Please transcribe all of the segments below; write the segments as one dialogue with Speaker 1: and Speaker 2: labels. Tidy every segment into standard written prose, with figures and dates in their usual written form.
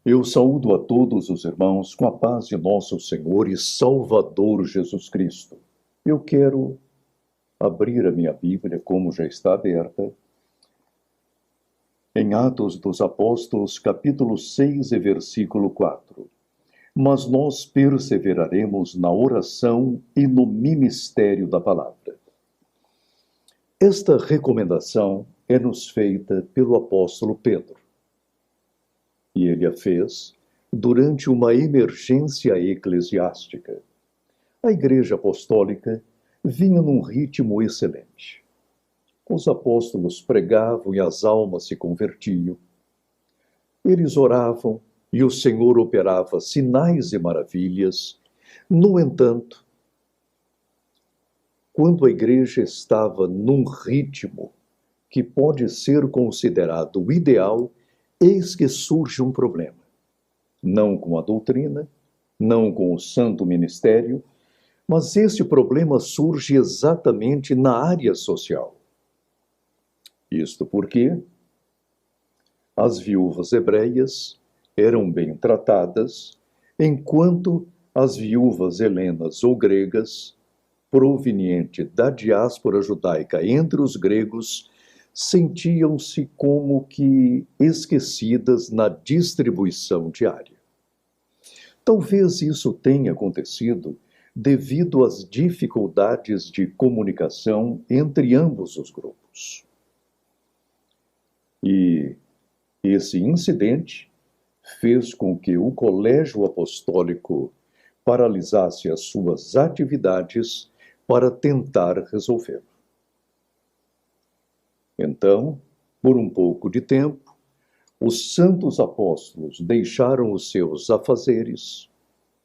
Speaker 1: Eu saúdo a todos os irmãos com a paz de nosso Senhor e Salvador Jesus Cristo. Eu quero abrir a minha Bíblia, como já está aberta, em Atos dos Apóstolos, capítulo 6 e versículo 4. Mas nós perseveraremos na oração e no ministério da palavra. Esta recomendação é-nos feita pelo apóstolo Pedro. E ele a fez durante uma emergência eclesiástica. A Igreja Apostólica vinha num ritmo excelente. Os apóstolos pregavam e as almas se convertiam. Eles oravam e o Senhor operava sinais e maravilhas. No entanto, quando a igreja estava num ritmo que pode ser considerado o ideal, eis que surge um problema. Não com a doutrina, não com o santo ministério, mas este problema surge exatamente na área social. Isto porque as viúvas hebreias eram bem tratadas, enquanto as viúvas helenas ou gregas, proveniente da diáspora judaica entre os gregos, sentiam-se como que esquecidas na distribuição diária. Talvez isso tenha acontecido devido às dificuldades de comunicação entre ambos os grupos. E esse incidente fez com que o colégio apostólico paralisasse as suas atividades para tentar resolvê-lo. Então, por um pouco de tempo, os santos apóstolos deixaram os seus afazeres,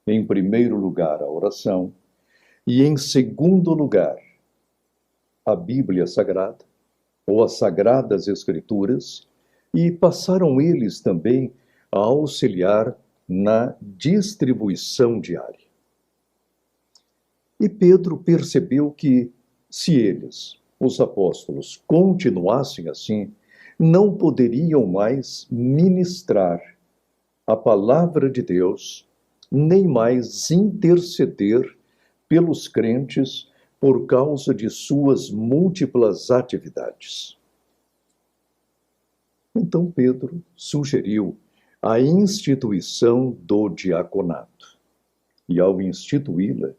Speaker 1: em primeiro lugar a oração, e em segundo lugar a Bíblia Sagrada, ou as Sagradas Escrituras, e passaram eles também a auxiliar na distribuição diária. E Pedro percebeu que, se eles, os apóstolos, continuassem assim, não poderiam mais ministrar a palavra de Deus, nem mais interceder pelos crentes por causa de suas múltiplas atividades. Então Pedro sugeriu a instituição do diaconato. E ao instituí-la,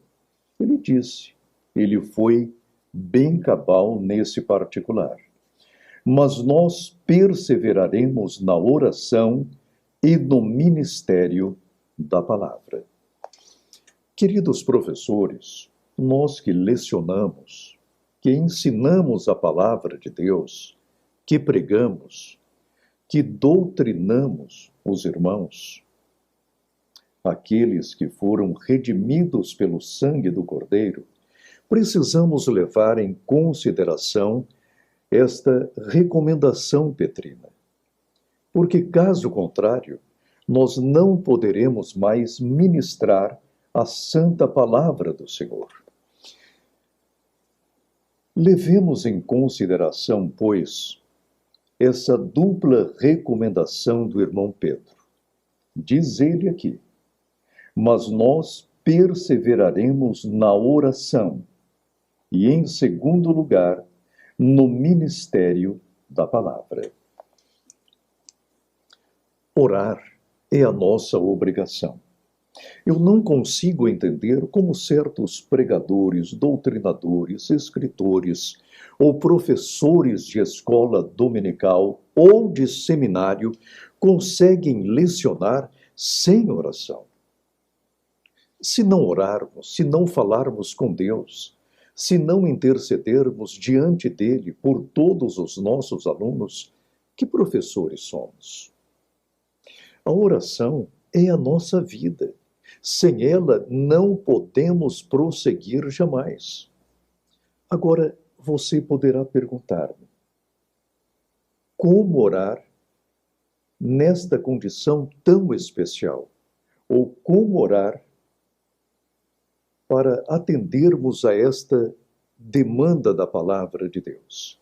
Speaker 1: ele disse, ele foi bem cabal nesse particular. Mas nós perseveraremos na oração e no ministério da palavra. Queridos professores, nós que lecionamos, que ensinamos a palavra de Deus, que pregamos, que doutrinamos os irmãos, aqueles que foram redimidos pelo sangue do Cordeiro, precisamos levar em consideração esta recomendação petrina. Porque, caso contrário, nós não poderemos mais ministrar a santa palavra do Senhor. Levemos em consideração, pois, essa dupla recomendação do irmão Pedro. Diz ele aqui, mas nós perseveraremos na oração e, em segundo lugar, no ministério da palavra. Orar é a nossa obrigação. Eu não consigo entender como certos pregadores, doutrinadores, escritores ou professores de escola dominical ou de seminário conseguem lecionar sem oração. Se não orarmos, se não falarmos com Deus, se não intercedermos diante dele por todos os nossos alunos, que professores somos? A oração é a nossa vida. Sem ela, não podemos prosseguir jamais. Agora, você poderá perguntar-me, como orar nesta condição tão especial? Ou como orar para atendermos a esta demanda da palavra de Deus?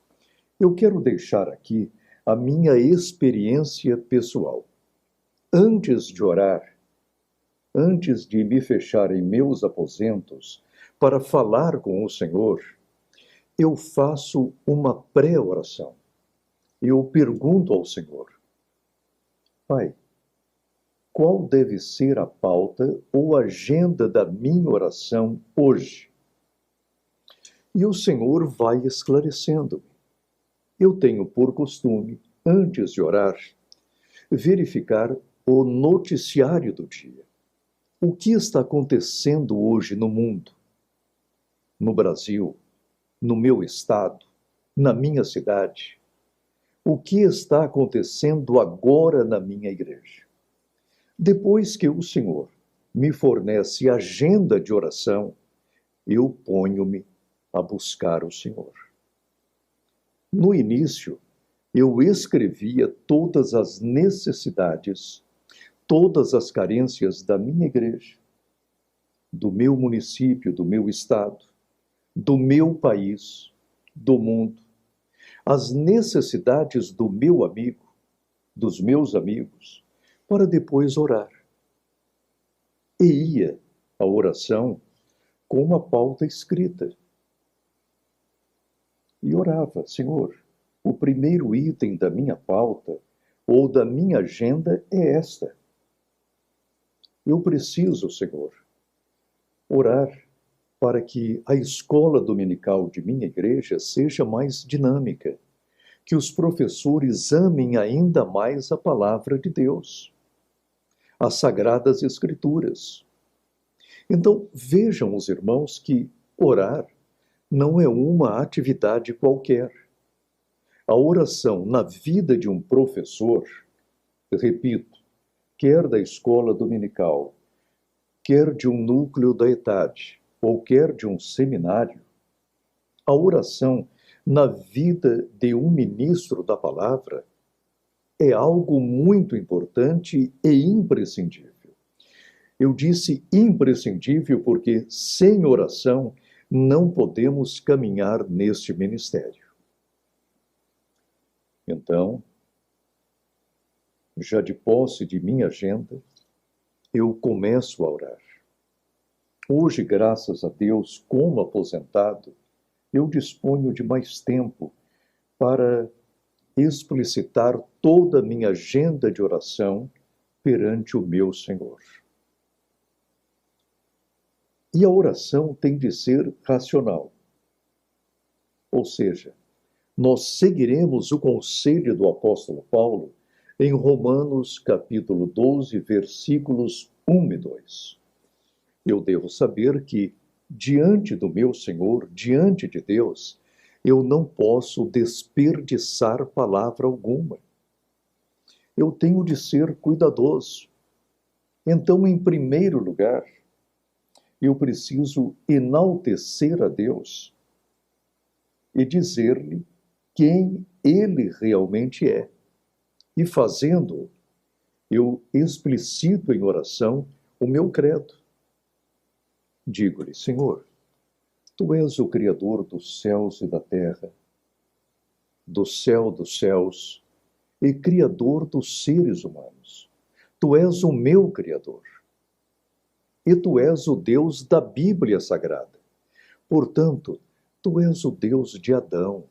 Speaker 1: Eu quero deixar aqui a minha experiência pessoal. antes de orar, antes de me fechar em meus aposentos para falar com o Senhor, eu faço uma pré-oração. Eu pergunto ao Senhor: Pai, qual deve ser a pauta ou agenda da minha oração hoje? E o Senhor vai esclarecendo-me. Eu tenho por costume, antes de orar, verificar o noticiário do dia. O que está acontecendo hoje no mundo, no Brasil, no meu estado, na minha cidade? O que está acontecendo agora na minha igreja? Depois que o Senhor me fornece agenda de oração, eu ponho-me a buscar o Senhor. No início, eu escrevia todas as necessidades, todas as carências da minha igreja, do meu município, do meu estado, do meu país, do mundo, as necessidades do meu amigo, dos meus amigos, para depois orar. E ia à oração com uma pauta escrita. E orava: Senhor, o primeiro item da minha pauta ou da minha agenda é esta. Eu preciso, Senhor, orar para que a escola dominical de minha igreja seja mais dinâmica, que os professores amem ainda mais a palavra de Deus, as Sagradas Escrituras. Então, vejam os irmãos que orar não é uma atividade qualquer. A oração na vida de um professor, repito, quer da escola dominical, quer de um núcleo da ETAD, ou quer de um seminário, a oração na vida de um ministro da palavra é algo muito importante e imprescindível. Eu disse imprescindível porque sem oração não podemos caminhar neste ministério. Então, já de posse de minha agenda, eu começo a orar. Hoje, graças a Deus, como aposentado, eu disponho de mais tempo para explicitar toda a minha agenda de oração perante o meu Senhor. E a oração tem de ser racional. Ou seja, nós seguiremos o conselho do apóstolo Paulo em Romanos capítulo 12, versículos 1 e 2. Eu devo saber que, diante do meu Senhor, diante de Deus, eu não posso desperdiçar palavra alguma. Eu tenho de ser cuidadoso. Então, em primeiro lugar, eu preciso enaltecer a Deus e dizer-lhe quem Ele realmente é. E fazendo, eu explicito em oração o meu credo. Digo-lhe: Senhor, Tu és o Criador dos céus e da terra, do céu dos céus e Criador dos seres humanos. Tu és o meu Criador. E Tu és o Deus da Bíblia Sagrada. Portanto, Tu és o Deus de Adão,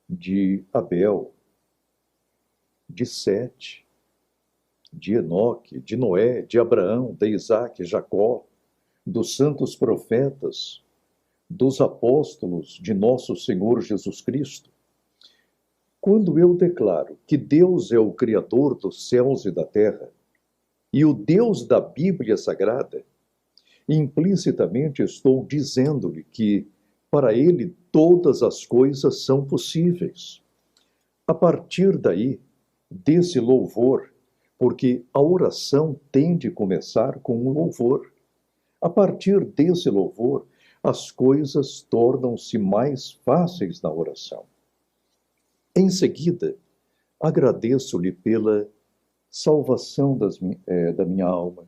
Speaker 1: de Abel, de Sete, de Enoque, de Noé, de Abraão, de Isaque, Jacó, dos santos profetas, dos apóstolos de nosso Senhor Jesus Cristo. Quando eu declaro que Deus é o Criador dos céus e da terra, e o Deus da Bíblia Sagrada, implicitamente estou dizendo-lhe que, para Ele, todas as coisas são possíveis. A partir daí, desse louvor, porque a oração tem de começar com um louvor. A partir desse louvor, as coisas tornam-se mais fáceis na oração. Em seguida, agradeço-lhe pela salvação da minha alma,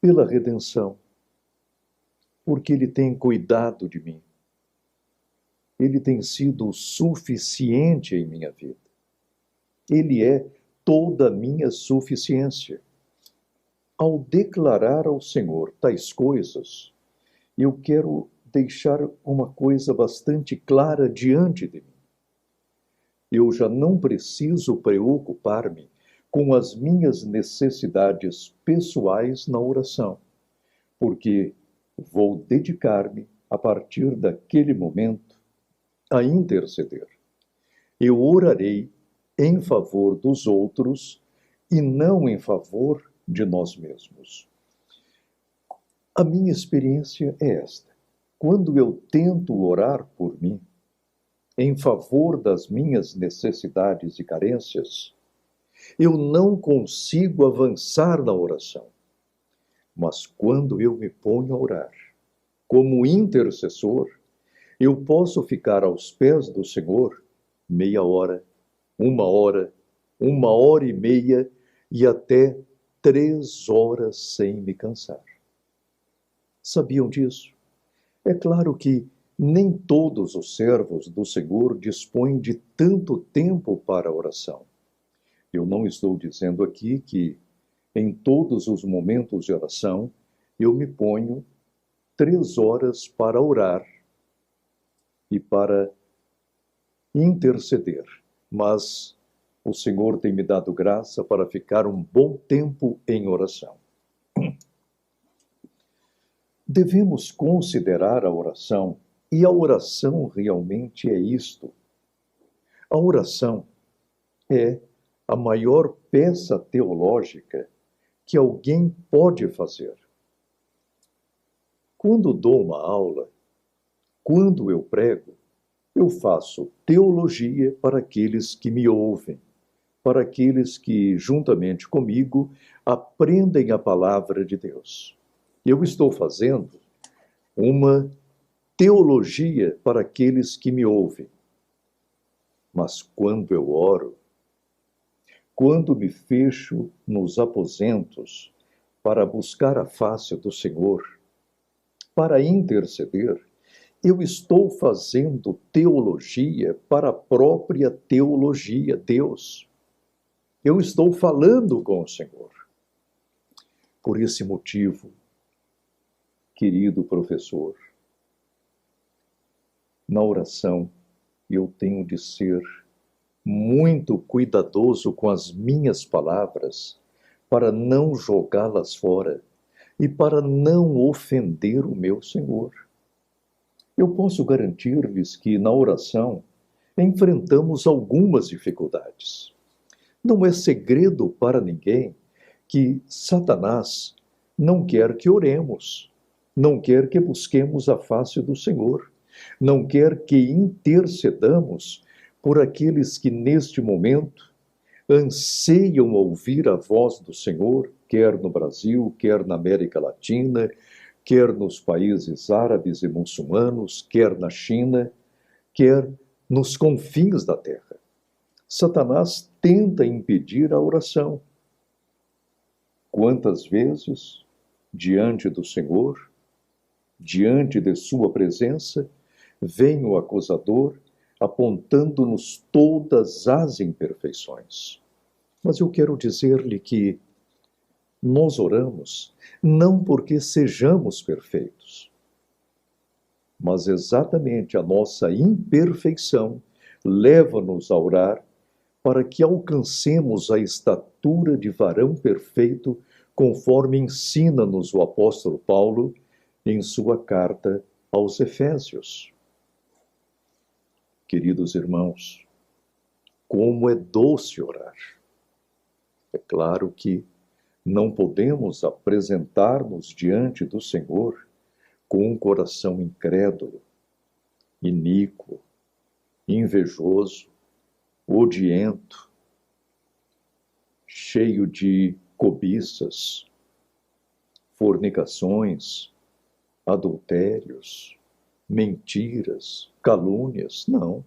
Speaker 1: pela redenção, porque Ele tem cuidado de mim. Ele tem sido suficiente em minha vida. Ele é toda a minha suficiência. Ao declarar ao Senhor tais coisas, eu quero deixar uma coisa bastante clara diante de mim. Eu já não preciso preocupar-me com as minhas necessidades pessoais na oração, porque vou dedicar-me, a partir daquele momento, a interceder. Eu orarei em favor dos outros e não em favor de nós mesmos. A minha experiência é esta. Quando eu tento orar por mim, em favor das minhas necessidades e carências, eu não consigo avançar na oração. Mas quando eu me ponho a orar, como intercessor, eu posso ficar aos pés do Senhor meia hora, 1 hora, 1 hora e meia e até 3 horas sem me cansar. Sabiam disso? É claro que nem todos os servos do Senhor dispõem de tanto tempo para a oração. Eu não estou dizendo aqui que em todos os momentos de oração eu me ponho 3 horas para orar e para interceder, mas o Senhor tem me dado graça para ficar um bom tempo em oração. Devemos considerar a oração, e a oração realmente é isto. A oração é a maior peça teológica que alguém pode fazer. Quando dou uma aula, quando eu prego, eu faço teologia para aqueles que me ouvem, para aqueles que, juntamente comigo, aprendem a palavra de Deus. Eu estou fazendo uma teologia para aqueles que me ouvem. Mas quando eu oro, quando me fecho nos aposentos para buscar a face do Senhor, para interceder, eu estou fazendo teologia para a própria teologia, Deus. Eu estou falando com o Senhor. Por esse motivo, querido professor, na oração eu tenho de ser muito cuidadoso com as minhas palavras para não jogá-las fora e para não ofender o meu Senhor. Eu posso garantir-lhes que na oração enfrentamos algumas dificuldades. Não é segredo para ninguém que Satanás não quer que oremos, não quer que busquemos a face do Senhor, não quer que intercedamos por aqueles que neste momento anseiam ouvir a voz do Senhor, quer no Brasil, quer na América Latina, quer nos países árabes e muçulmanos, quer na China, quer nos confins da terra. Satanás tenta impedir a oração. Quantas vezes, diante do Senhor, diante de sua presença, vem o acusador apontando-nos todas as imperfeições. Mas eu quero dizer-lhe que nós oramos não porque sejamos perfeitos, mas exatamente a nossa imperfeição leva-nos a orar para que alcancemos a estatura de varão perfeito, conforme ensina-nos o apóstolo Paulo em sua carta aos Efésios. Queridos irmãos, como é doce orar. É claro que não podemos apresentar-nos diante do Senhor com um coração incrédulo, iníquo, invejoso, odiento, cheio de cobiças, fornicações, adultérios, mentiras, calúnias. Não.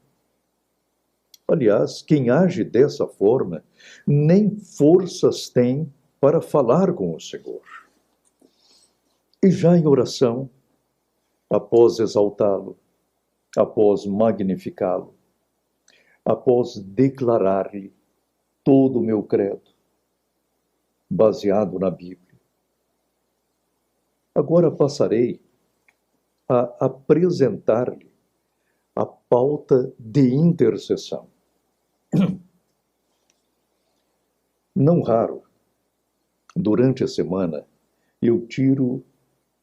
Speaker 1: Aliás, quem age dessa forma nem forças tem para falar com o Senhor. E já em oração, após exaltá-lo, após magnificá-lo, após declarar-lhe todo o meu credo, baseado na Bíblia. Agora passarei a apresentar-lhe a pauta de intercessão. Não raro, durante a semana, eu tiro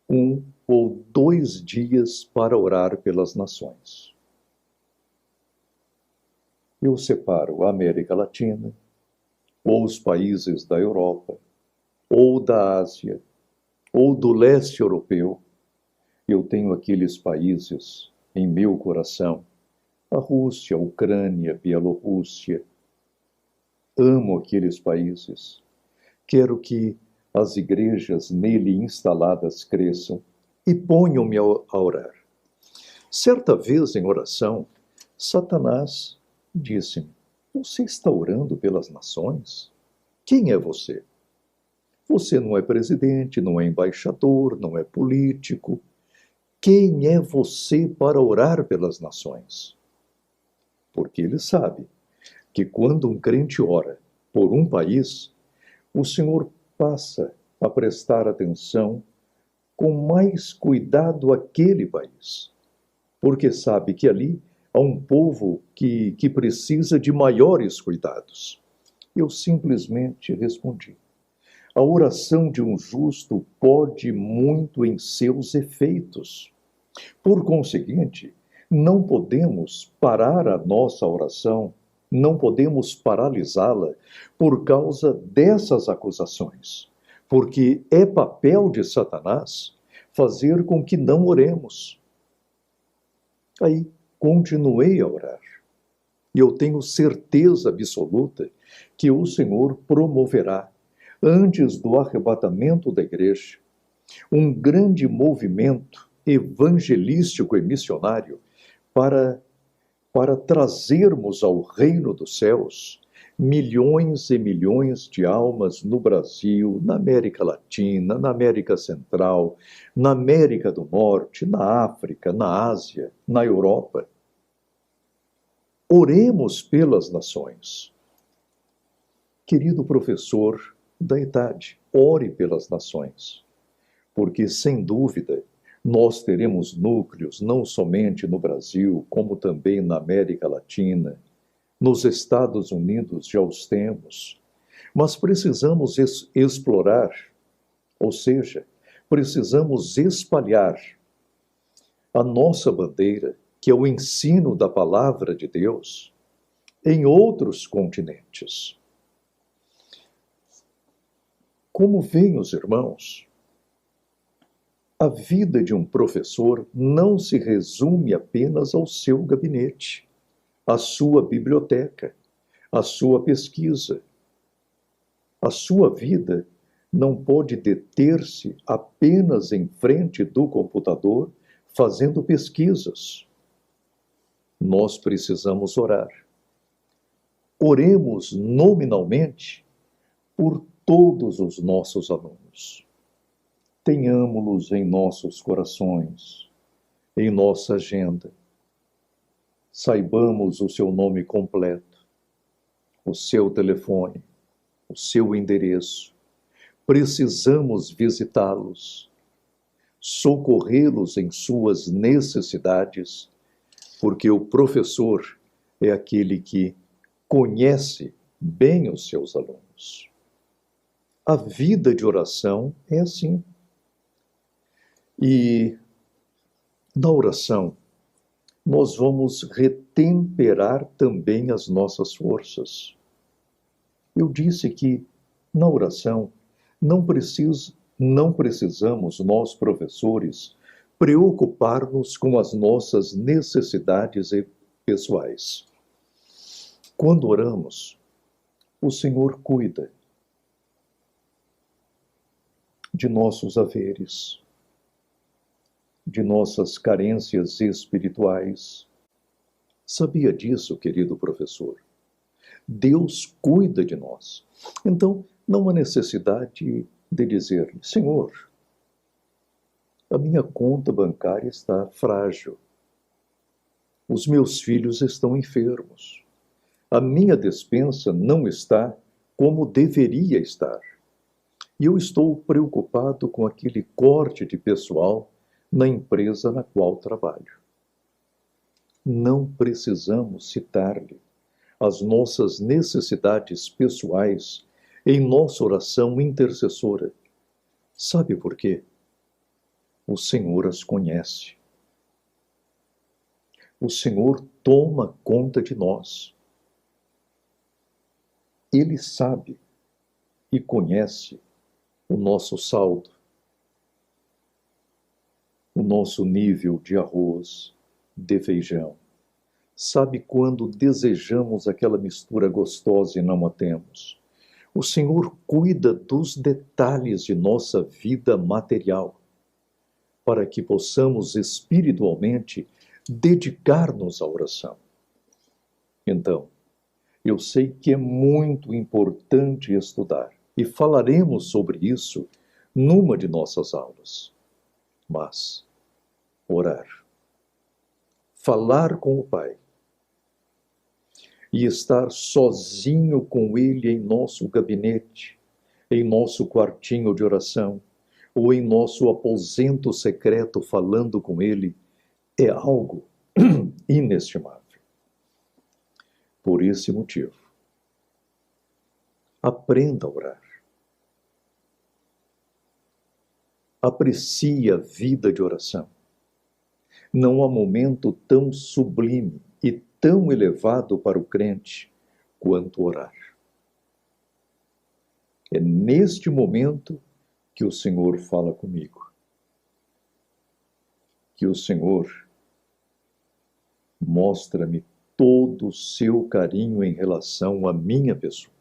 Speaker 1: 1 ou 2 dias para orar pelas nações. Eu separo a América Latina, ou os países da Europa, ou da Ásia, ou do leste europeu. Eu tenho aqueles países em meu coração, a Rússia, a Ucrânia, a Bielorrússia. Amo aqueles países. Quero que as igrejas nele instaladas cresçam e ponham-me a orar. Certa vez, em oração, Satanás disse-me: você está orando pelas nações? Quem é você? Você não é presidente, não é embaixador, não é político. Quem é você para orar pelas nações? Porque ele sabe que quando um crente ora por um país, o Senhor passa a prestar atenção com mais cuidado àquele país, porque sabe que ali há um povo que precisa de maiores cuidados. Eu simplesmente respondi: a oração de um justo pode muito em seus efeitos. Por conseguinte, não podemos parar a nossa oração, não podemos paralisá-la por causa dessas acusações, porque é papel de Satanás fazer com que não oremos. Aí, continuei a orar. E eu tenho certeza absoluta que o Senhor promoverá, antes do arrebatamento da igreja, um grande movimento evangelístico e missionário para trazermos ao reino dos céus milhões e milhões de almas no Brasil, na América Latina, na América Central, na América do Norte, na África, na Ásia, na Europa. Oremos pelas nações. Querido professor da idade, ore pelas nações, porque, sem dúvida, nós teremos núcleos não somente no Brasil, como também na América Latina, nos Estados Unidos já os temos, mas precisamos explorar, ou seja, precisamos espalhar a nossa bandeira, que é o ensino da palavra de Deus, em outros continentes. Como veem os irmãos, a vida de um professor não se resume apenas ao seu gabinete, à sua biblioteca, à sua pesquisa. A sua vida não pode deter-se apenas em frente do computador fazendo pesquisas. Nós precisamos orar. Oremos nominalmente por todos os nossos alunos. Tenhamos-los em nossos corações, em nossa agenda. Saibamos o seu nome completo, o seu telefone, o seu endereço. Precisamos visitá-los, socorrê-los em suas necessidades, porque o professor é aquele que conhece bem os seus alunos. A vida de oração é assim. E na oração, nós vamos retemperar também as nossas forças. Eu disse que na oração não precisamos nós, professores, preocupar-nos com as nossas necessidades pessoais. Quando oramos, o Senhor cuida de nossos haveres, de nossas carências espirituais. Sabia disso, querido professor? Deus cuida de nós. Então, não há necessidade de dizer: Senhor, a minha conta bancária está frágil, os meus filhos estão enfermos, A minha despensa não está como deveria estar. E eu estou preocupado com aquele corte de pessoal na empresa na qual trabalho. Não precisamos citar-lhe as nossas necessidades pessoais em nossa oração intercessora. Sabe por quê? O Senhor as conhece. O Senhor toma conta de nós. Ele sabe e conhece o nosso saldo, o nosso nível de arroz, de feijão. Sabe quando desejamos aquela mistura gostosa e não a temos. O Senhor cuida dos detalhes de nossa vida material, para que possamos espiritualmente dedicar-nos à oração. Então, eu sei que é muito importante estudar, e falaremos sobre isso numa de nossas aulas. Mas, orar, falar com o Pai, e estar sozinho com Ele em nosso gabinete, em nosso quartinho de oração, ou em nosso aposento secreto falando com Ele, é algo inestimável. Por esse motivo, aprenda a orar. Aprecie a vida de oração. Não há momento tão sublime e tão elevado para o crente quanto orar. É neste momento que o Senhor fala comigo. Que o Senhor mostra-me todo o seu carinho em relação à minha pessoa.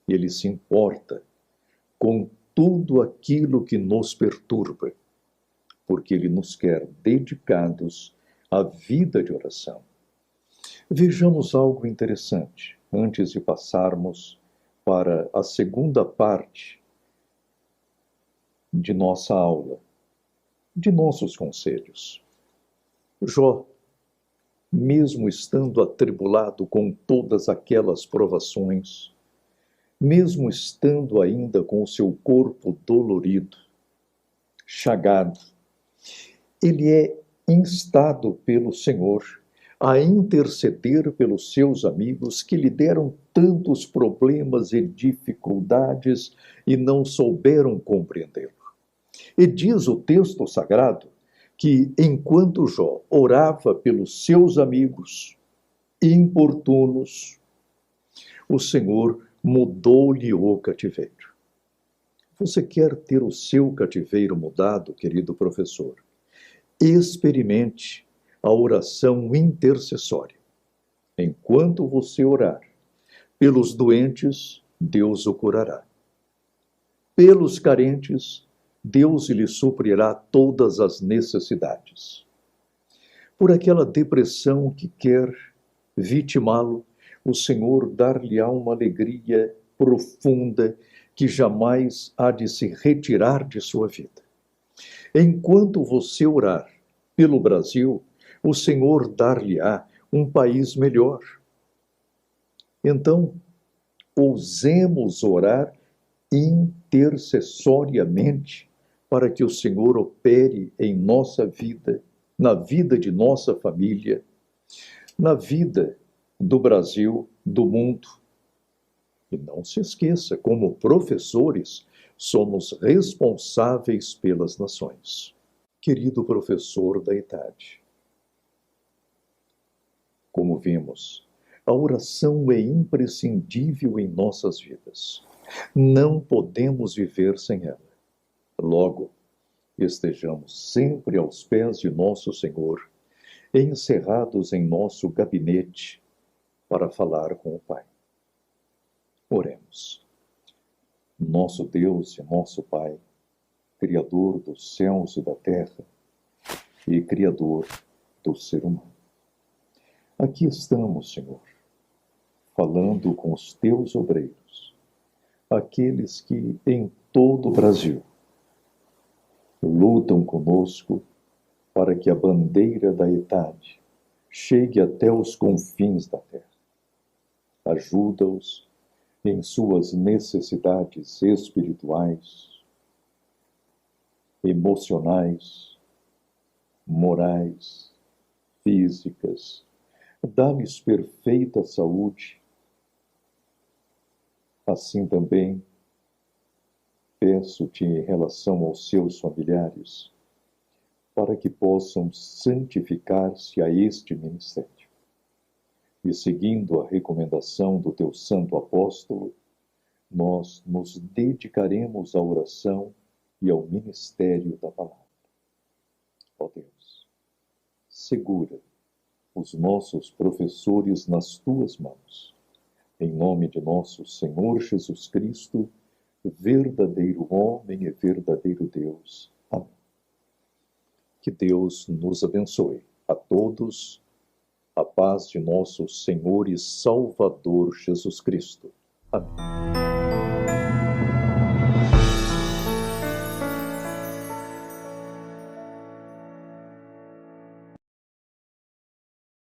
Speaker 1: Ele se importa com tudo aquilo que nos perturba, porque Ele nos quer dedicados à vida de oração. Vejamos algo interessante antes de passarmos para a segunda parte de nossa aula, de nossos conselhos. Jó, mesmo estando atribulado com todas aquelas provações, mesmo estando ainda com o seu corpo dolorido, chagado, ele é instado pelo Senhor a interceder pelos seus amigos que lhe deram tantos problemas e dificuldades e não souberam compreendê-lo. E diz o texto sagrado que, enquanto Jó orava pelos seus amigos importunos, o Senhor mudou-lhe o cativeiro. Você quer ter o seu cativeiro mudado, querido professor? Experimente a oração intercessória. Enquanto você orar pelos doentes, Deus o curará. Pelos carentes, Deus lhe suprirá todas as necessidades. Por aquela depressão que quer vitimá-lo, o Senhor dar-lhe-á uma alegria profunda que jamais há de se retirar de sua vida. Enquanto você orar pelo Brasil, o Senhor dar-lhe-á um país melhor. Então, ousemos orar intercessoriamente para que o Senhor opere em nossa vida, na vida de nossa família, na vida do Brasil, do mundo. E não se esqueça, como professores, somos responsáveis pelas nações. Querido professor da idade, como vimos, a oração é imprescindível em nossas vidas. Não podemos viver sem ela. Logo, estejamos sempre aos pés de nosso Senhor, encerrados em nosso gabinete para falar com o Pai. Oremos. Nosso Deus e nosso Pai, Criador dos céus e da terra e Criador do ser humano. Aqui estamos, Senhor, falando com os teus obreiros, aqueles que em todo o Brasil lutam conosco para que a bandeira da idade chegue até os confins da terra. Ajuda-os em suas necessidades espirituais, emocionais, morais, físicas. Dá-lhes perfeita saúde. Assim também peço-te em relação aos seus familiares, para que possam santificar-se a este ministério. E seguindo a recomendação do teu santo apóstolo, nós nos dedicaremos à oração e ao ministério da palavra. Ó Deus, segura os nossos professores nas tuas mãos. Em nome de nosso Senhor Jesus Cristo, verdadeiro homem e verdadeiro Deus. Amém. Que Deus nos abençoe. A todos, a paz de nosso Senhor e Salvador Jesus Cristo. Amém.